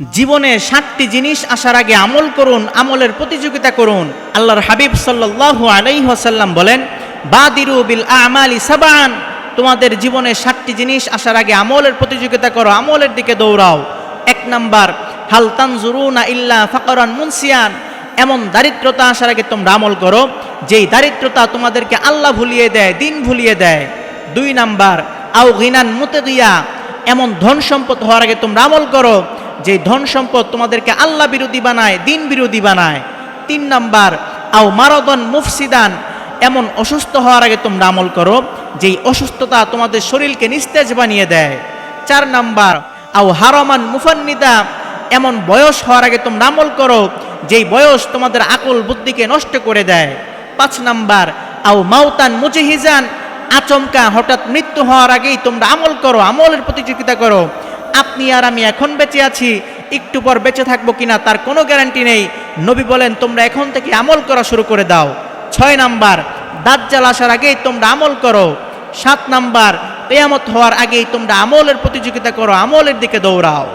জীবনে 7টি জিনিস আসার আগে আমল করুন, আমলের প্রতিযোগিতা করুন। আল্লাহর হাবিব সাল্লাল্লাহু আলাইহি ওয়াসাল্লাম বলেন, বাদিরু বিল আমালি সাবান, তোমাদের জীবনে 7টি জিনিস আসার আগে আমলের প্রতিযোগিতা করো, আমলের দিকে দৌড়াও। 1 নাম্বার, হাল তানজুরুনা ইল্লা ফাকরান মুনসিয়ান, এমন দারিদ্রতা আসার আগে তোমরা আমল করো যেই দারিদ্রতা তোমাদেরকে আল্লাহ ভুলিয়ে দেয়, দিন ভুলিয়ে দেয়। 2 নাম্বার, আও গিনান মুতাদিয়া, এমন ধন সম্পদ হওয়ার আগে তোমরা আমল করো যে ধন সম্পদ তোমাদেরকে আল্লাহ বিরোধী বানায়, দিন বিরোধী বানায়। 3 নাম্বার, আও মারাদান মুফসিদান, এমন অসুস্থ হওয়ার আগে তোমরা আমল করো যেই অসুস্থতা তোমাদের শরীরকে নিস্তেজ বানিয়ে দেয়। 4 নাম্বার, আও হারামান মুফান্নিদা, এমন বয়স হওয়ার আগে তোমরা আমল করো যেই বয়স তোমাদের আকল বুদ্ধিকে নষ্ট করে দেয়। 5 নাম্বার, আও মাউতান মুজহিজান, আচমকা হঠাৎ মৃত্যু হওয়ার আগেই তোমরা আমল করো, আমলের প্রতিযোগিতা করো। আপনি আর আমি এখন বেঁচে আছি, একটু পর বেঁচে থাকবো কিনা তার কোনো গ্যারান্টি নেই। নবী বলেন তোমরা এখন থেকে আমল করা শুরু করে দাও। 6 নাম্বার, দাজ্জাল আসার আগেই তোমরা আমল করো। 7 নাম্বার, কিয়ামত হওয়ার আগেই তোমরা আমলের প্রতিযোগিতা করো, আমলের দিকে দৌড়াও।